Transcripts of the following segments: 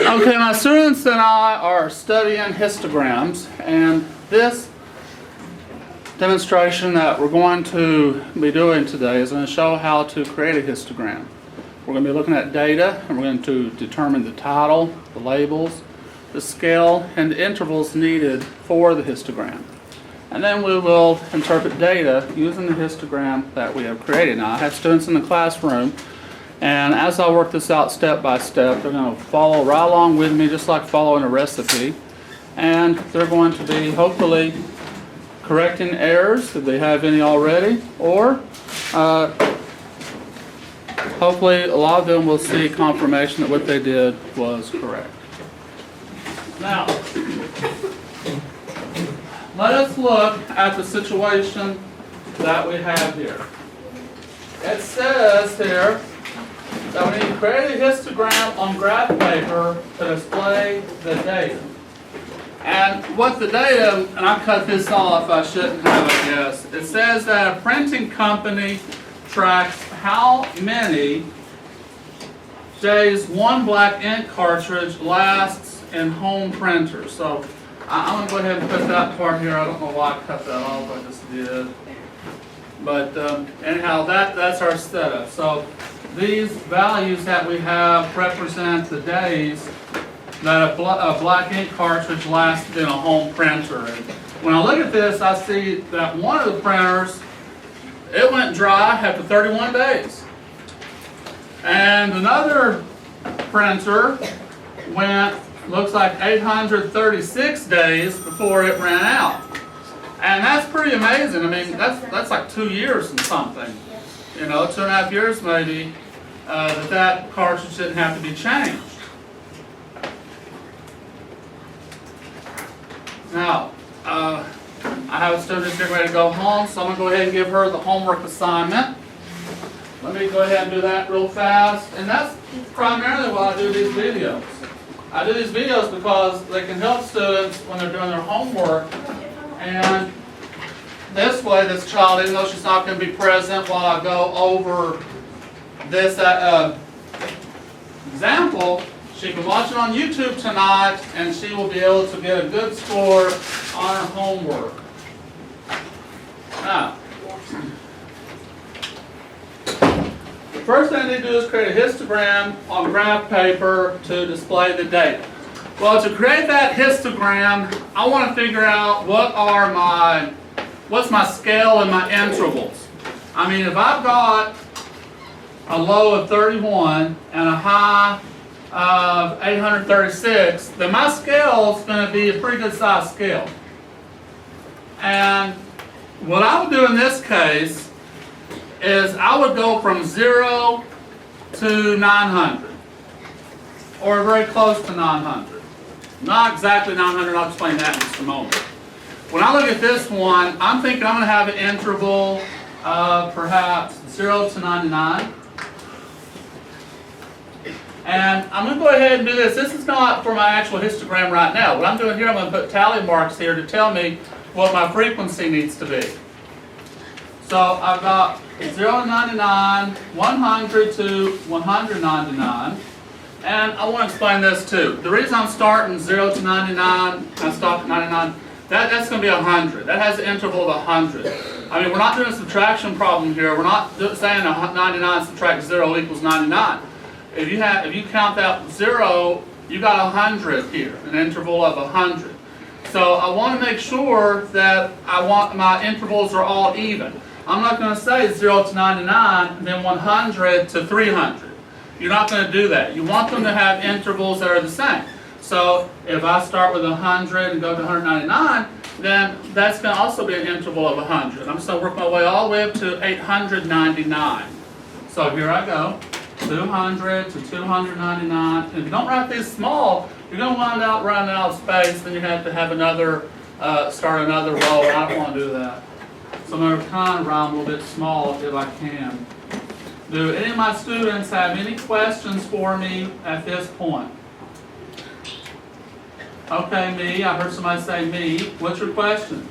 Okay, my students and I are studying histograms, and this demonstration that we're going to be doing today is going to show how to create a histogram. We're going to be looking at data, and we're going to determine the title, the labels, the scale, and the intervals needed for the histogram. And then we will interpret data using the histogram that we have created. Now, I have students in the classroom, and as I work this out step by step, they're going to follow right along with me, just like following a recipe. And they're going to be hopefully correcting errors if they have any already, or hopefully a lot of them will see confirmation that what they did was correct. Now, let us look at the situation that we have here. It says here that we need to create a histogram on graph paper to display the data. And what the data, and I cut this off, I shouldn't have, I guess. It says that a printing company tracks how many days one black ink cartridge lasts in home printers. So I'm going to go ahead and put that part here. I don't know why I cut that off, I just did. But anyhow, that's our setup. So these values that we have represent the days that a black ink cartridge lasted in a home printer. And when I look at this, I see that one of the printers, it went dry after 31 days. And another printer went, looks like 836 days before it ran out. And that's pretty amazing. I mean, that's like 2 years and something. You know, 2.5 years maybe, that cartridge didn't have to be changed. Now, I have a student getting ready to go home, so I'm going to go ahead and give her the homework assignment. Let me go ahead and do that real fast. And that's primarily why I do these videos. I do these videos because they can help students when they're doing their homework. And this way, this child, even though she's not going to be present while I go over this example, she can watch it on YouTube tonight, and she will be able to get a good score on her homework. Now, the first thing I need to do is create a histogram on graph paper to display the data. Well, to create that histogram, I want to figure out what's my scale and my intervals. I mean, if I've got a low of 31 and a high of 836, then my scale is going to be a pretty good size scale. And what I would do in this case is I would go from 0 to 900, or very close to 900. Not exactly 900, I'll explain that in just a moment. When I look at this one, I'm thinking I'm going to have an interval of perhaps 0 to 99. And I'm going to go ahead and do this. This is not for my actual histogram right now. What I'm doing here, I'm going to put tally marks here to tell me what my frequency needs to be. So I've got 0 to 99, 100 to 199. And I want to explain this too. The reason I'm starting 0 to 99, I stop at 99, that's going to be 100. That has an interval of 100. I mean, we're not doing a subtraction problem here. We're not saying 99 subtract 0 equals 99. If you count that 0, you got 100 here, an interval of 100. So I want to make sure that my intervals are all even. I'm not going to say 0 to 99 and then 100 to 300. You're not going to do that. You want them to have intervals that are the same. So if I start with 100 and go to 199, then that's going to also be an interval of 100. I'm just going to work my way all the way up to 899. So here I go. 200 to 299. And if you don't write these small, you're going to wind up running out of space. Then you have to have start another row. And I don't want to do that. So I'm going to kind of write a little bit small if I can. Do any of my students have any questions for me at this point? Okay, me. I heard somebody say me. What's your question?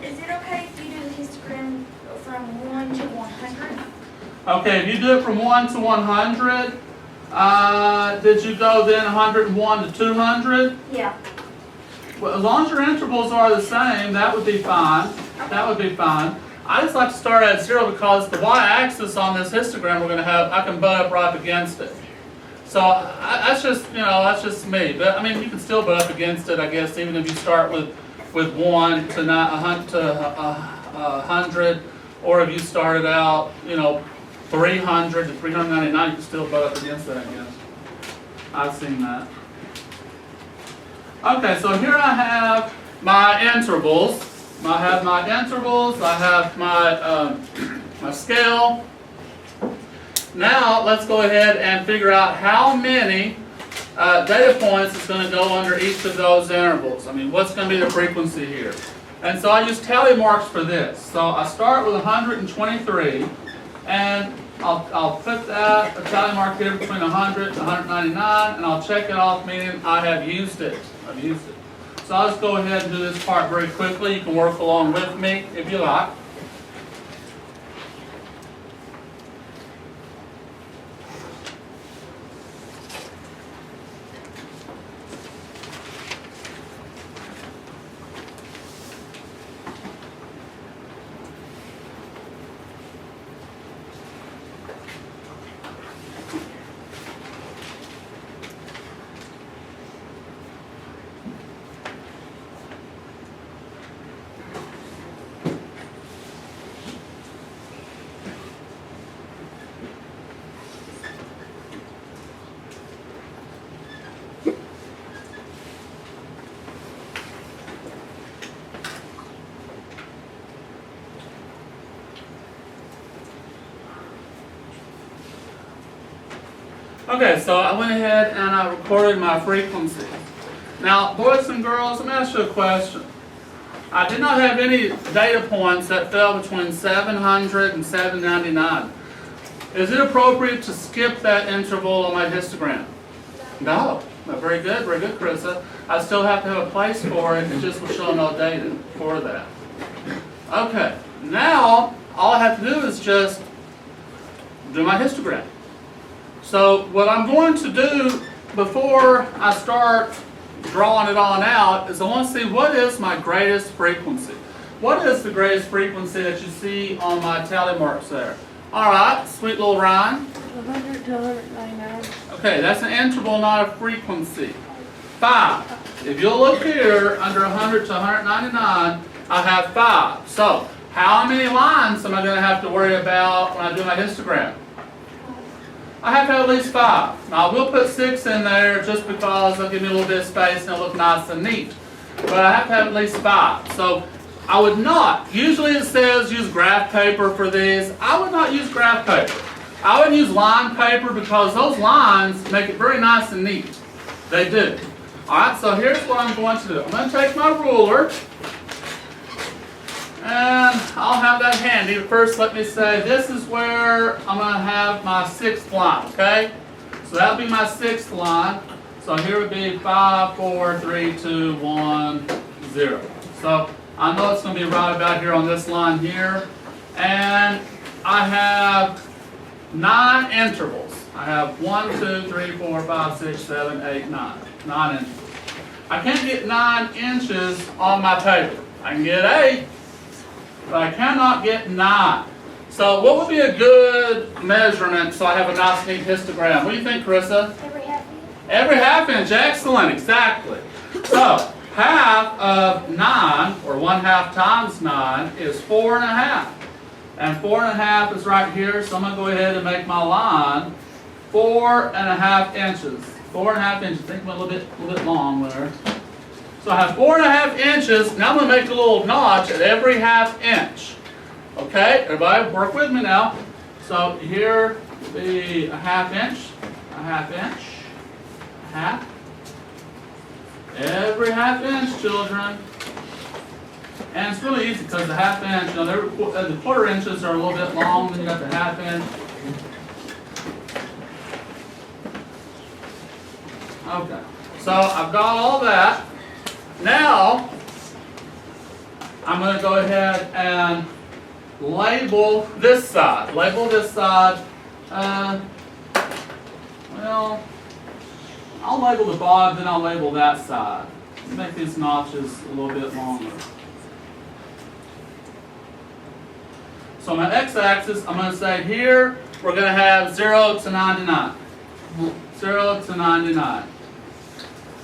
Is it okay if you do the histogram from 1 to 100? Okay, if you do it from 1 to 100, Did you go then 101 to 200? Yeah. Well, as long as your intervals are the same, that would be fine. That would be fine. I just like to start at 0 because the y-axis on this histogram we're going to have, I can butt up right up against it. So that's just, that's just me. But I mean, you can still butt up against it, I guess, even if you start with 1 to 100, or if you started out, 300 to 399, you can still butt up against that, I guess. I've seen that. Okay, so here I have my intervals. I have my intervals. I have my scale. Now let's go ahead and figure out how many data points is going to go under each of those intervals. I mean, what's going to be the frequency here? And so I use tally marks for this. So I start with 123, and I'll put that a tally mark here between 100 and 199, and I'll check it off, meaning I have used it. I've used it. So I'll just go ahead and do this part very quickly. You can work along with me if you like. Okay, so I went ahead and I recorded my frequency. Now, boys and girls, let me ask you a question. I did not have any data points that fell between 700 and 799. Is it appropriate to skip that interval on my histogram? No. Very good, Carissa. I still have to have a place for it. It just will show no data for that. Okay, now all I have to do is just do my histogram. So what I'm going to do before I start drawing it on out is I want to see what is my greatest frequency. What is the greatest frequency that you see on my tally marks there? All right, sweet little Ryan. 100 to 199. Okay, that's an interval, not a frequency. 5. If you'll look here, under 100 to 199, I have 5. So how many lines am I going to have to worry about when I do my histogram? I have to have at least 5. Now I will put 6 in there just because it'll give me a little bit of space and it'll look nice and neat. But I have to have at least 5. So I would not, usually it says use graph paper for these. I would not use graph paper. I would use line paper because those lines make it very nice and neat. They do. Alright, so here's what I'm going to do. I'm going to take my ruler. And I'll have that handy. First, let me say this is where I'm going to have my 6th line, okay? So that'll be my 6th line. So here would be 5, 4, 3, 2, 1, 0. So I know it's going to be right about here on this line here. And I have 9 intervals. I have 1, 2, 3, 4, 5, 6, 7, 8, 9. 9 intervals. I can't get 9 inches on my paper. I can get 8. But I cannot get 9. So what would be a good measurement so I have a nice neat histogram? What do you think, Carissa? Every half inch. Every half inch, excellent, exactly. So half of 9, or 1/2 times 9, is 4.5. And 4.5 is right here, so I'm going to go ahead and make my line 4.5 inches. 4.5 inches, I think I'm a little bit long there. So I have 4.5 inches. Now I'm going to make a little notch at every half inch. Okay, everybody work with me now. So here will be a half inch, a half inch, a half. Every half inch, children. And it's really easy because the half inch, the 1/4 inches are a little bit long, then you got the half inch. Okay, so I've got all that. Now, I'm going to go ahead and label this side. Label this side. Well, well, I'll label the bottom, then I'll label that side. Make these notches a little bit longer. So my x-axis, I'm going to say here, we're going to have 0 to 99. 0 to 99.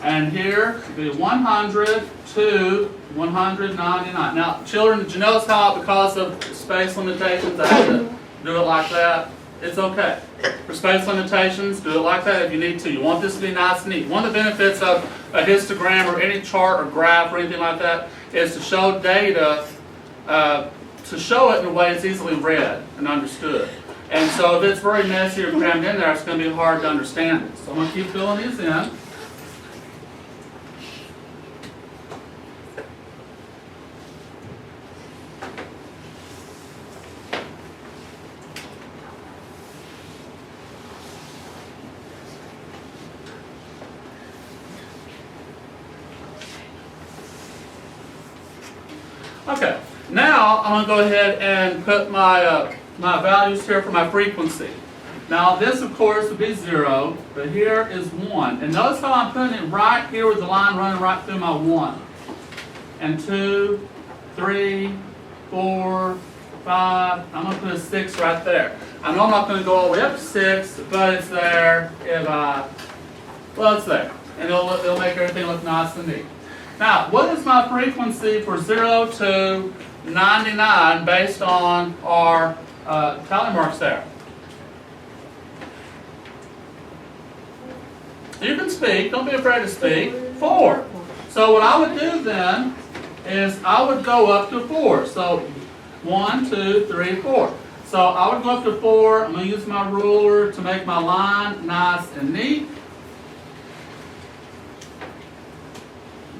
And here, it'll be 100 to 199. Now, children, did you notice how, because of space limitations, I had to do it like that? It's okay. For space limitations, do it like that if you need to. You want this to be nice and neat. One of the benefits of a histogram or any chart or graph or anything like that is to show data, to show it in a way it's easily read and understood. And so if it's very messy or crammed in there, it's going to be hard to understand it. So I'm going to keep filling these in. Okay, now I'm going to go ahead and put my, my values here for my frequency. Now this of course would be 0, but here is 1. And notice how I'm putting it right here with the line running right through my 1. And 2, 3, 4, 5, I'm going to put a 6 right there. I know I'm not going to go all the way up to 6, but it's there if well, it's there. And it'll make everything look nice and neat. Now, what is my frequency for 0 to 99 based on our tally marks there? You can speak. Don't be afraid to speak. 4. So what I would do then is I would go up to 4. So 1, 2, 3, 4. So I would go up to 4. I'm going to use my ruler to make my line nice and neat.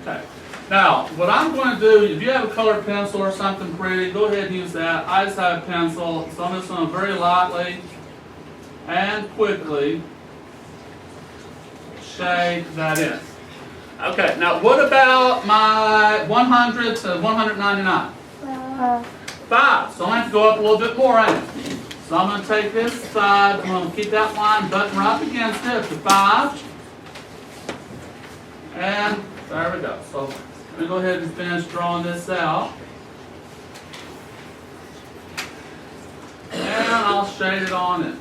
Okay. Now, what I'm going to do, if you have a colored pencil or something pretty, go ahead and use that. I just have a pencil, so I'm just going to very lightly and quickly shade that in. Okay, now what about my 100 to 199? 5. So I'm going to have to go up a little bit more, ain't it? So I'm going to take this side, I'm going to keep that line buttoned right up against it to 5. And there we go. So let me go ahead and finish drawing this out. And I'll shade it on in.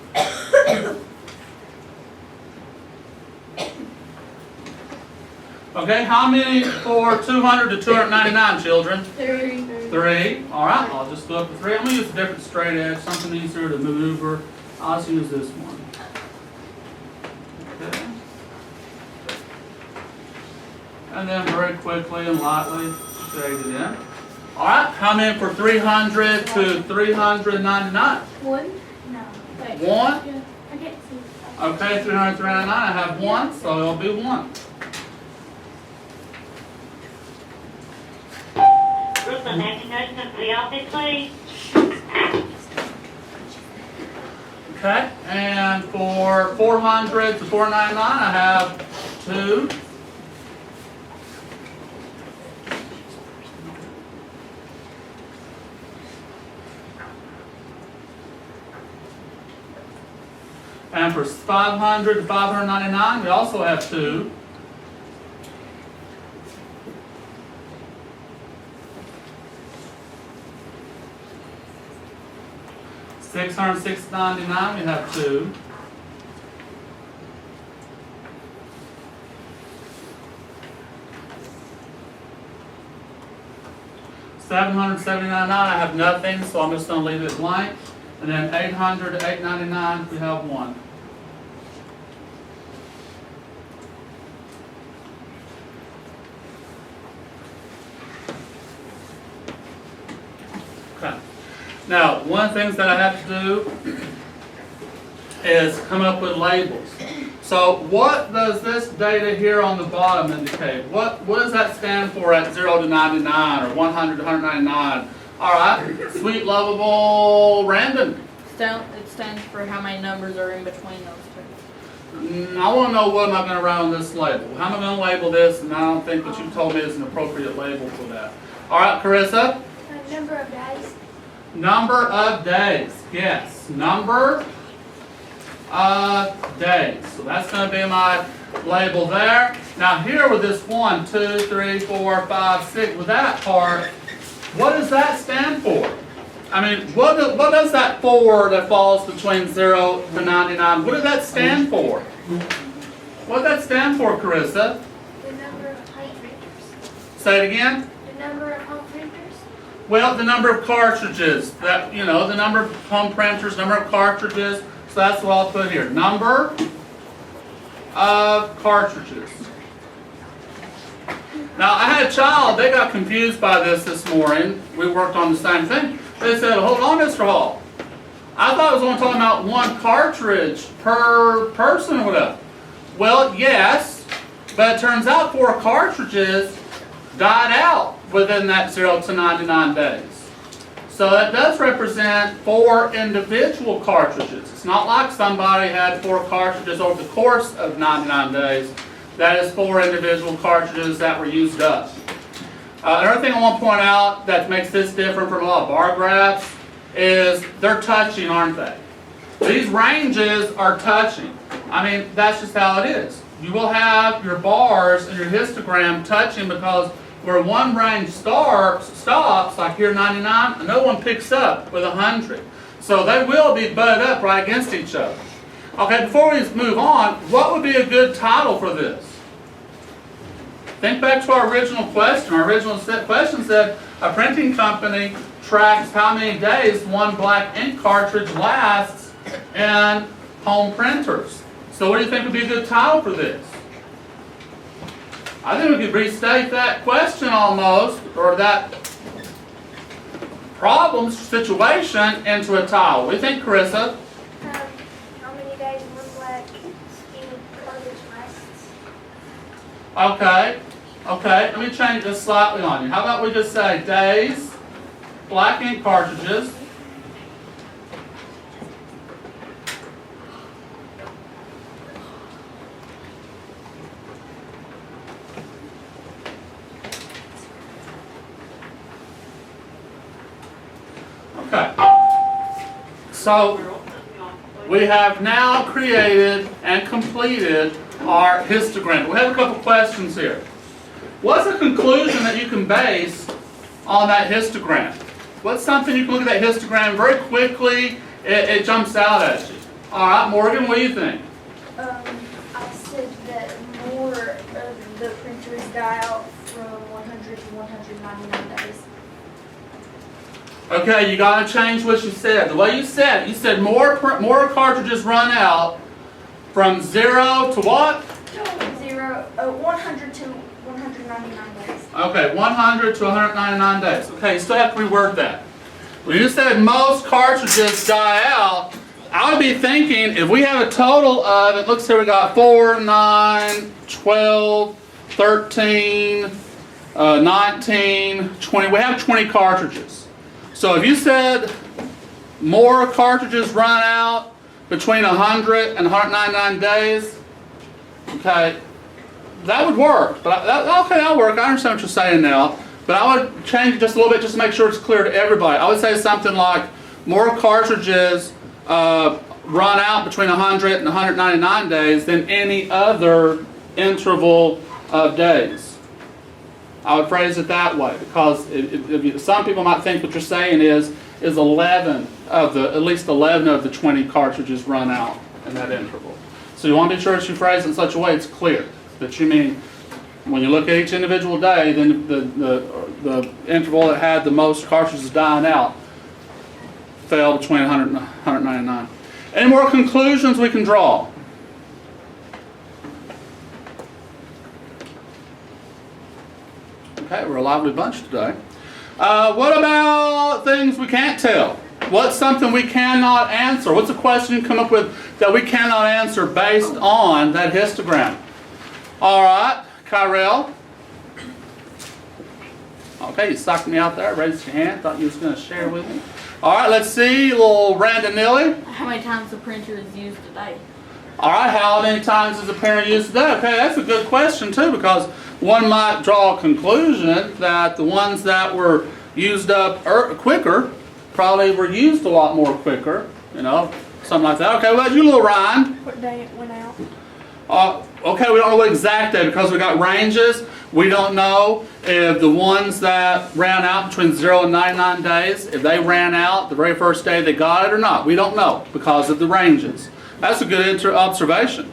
Okay, how many for 200 to 299, children? 3. 3. All right, I'll just go up to 3. I'm going to use a different straight edge, something easier to maneuver. I'll just use this one. Okay. And then very quickly and lightly shade it in. All right, how many for 300 to 399? 1? No. 1? Yeah, I can't see. Okay, 300 to 399, I have 1, so it'll be 1. Brooklyn, have you noticed that the office, please? Okay, and for 400 to 499, I have 2. And for 500 to 599, we also have 2. $699, we have 2. $779, I have nothing, so I'm just going to leave it blank. And then 800 to 899, we have 1. Okay. Now, one of the things that I have to do is come up with labels. So what does this data here on the bottom indicate? What does that stand for at 0 to 99 or 100 to 199? All right, sweet, lovable, random. It stands for how many numbers are in between those two. I want to know what am I going to write on this label. How am I going to label this? And I don't think what you told me is an appropriate label for that. All right, Carissa? Number of days. Number of days. Yes, number days. So that's going to be my label there. Now here with this 1, 2, 3, 4, 5, 6, with that part, what does that stand for? I mean, what does that 4 that falls between 0 to 99, what does that stand for? What does that stand for, Carissa? The number of home printers. Say it again. The number of home printers. Well, the number of cartridges, that, you know, the number of home printers, number of cartridges, so that's what I'll put here. Number of cartridges. Now, I had a child, they got confused by this morning. We worked on the same thing. They said, hold on, Mr. Hall. I thought it was only talking about 1 cartridge per person or whatever. Well, yes, but it turns out 4 cartridges died out within that 0 to 99 days. So that does represent 4 individual cartridges. It's not like somebody had 4 cartridges over the course of 99 days. That is 4 individual cartridges that were used up. Another thing I want to point out that makes this different from a lot of bar graphs is they're touching, aren't they? These ranges are touching. I mean, that's just how it is. You will have your bars and your histogram touching because where one range stops, like here 99, another one picks up with 100. So they will be butted up right against each other. Okay, before we move on, what would be a good title for this? Think back to our original question. Our original question said, a printing company tracks how many days 1 black ink cartridge lasts in home printers. So what do you think would be a good title for this? I think we could restate that question almost, or that problem situation into a title. What do you think, Carissa? How many days one black ink cartridge lasts? Okay. Okay, let me change this slightly on you. How about we just say days, black ink cartridges, okay. So we have now created and completed our histogram. We have a couple questions here. What's a conclusion that you can base on that histogram? What's something you can look at that histogram very quickly, it jumps out at you? All right, Morgan, what do you think? I said that more of the printers die out from 100 to 199 days. Okay, you got to change what you said. The way you said more cartridges run out from 0 to what? 100 to 199 days. Okay, 100 to 199 days. Okay, you still have to reword that. When you said most cartridges die out, I would be thinking if we have a total of, it looks here we got 4, 9, 12, 13, 19, 20. We have 20 cartridges. So if you said more cartridges run out between 100 and 199 days, okay, that would work. But okay, that'll work. I understand what you're saying now. But I would change it just a little bit just to make sure it's clear to everybody. I would say something like more cartridges run out between 100 and 199 days than any other interval of days. I would phrase it that way because some people might think what you're saying is 11 of the, at least 11 of the 20 cartridges run out in that interval. So you want to be sure that you phrase it in such a way it's clear that you mean when you look at each individual day, then the interval that had the most cartridges dying out fell between 100 and 199. Any more conclusions we can draw? Okay, we're a lively bunch today. What about things we can't tell? What's something we cannot answer? What's a question you come up with that we cannot answer based on that histogram? All right, Kyrell. Okay, you sucked me out there. Raised your hand. Thought you was going to share with me. All right, let's see. Little Randonilly. How many times the printer is used a day? All right, how many times is a printer used today? Okay, that's a good question too because one might draw a conclusion that the ones that were used up quicker probably were used a lot more quicker. You know, something like that. Okay, well, you little Ryan. What day it went out? Okay, we don't know what exact day because we got ranges. We don't know if the ones that ran out between 0 and 99 days, if they ran out the very first day they got it or not. We don't know because of the ranges. That's a good observation.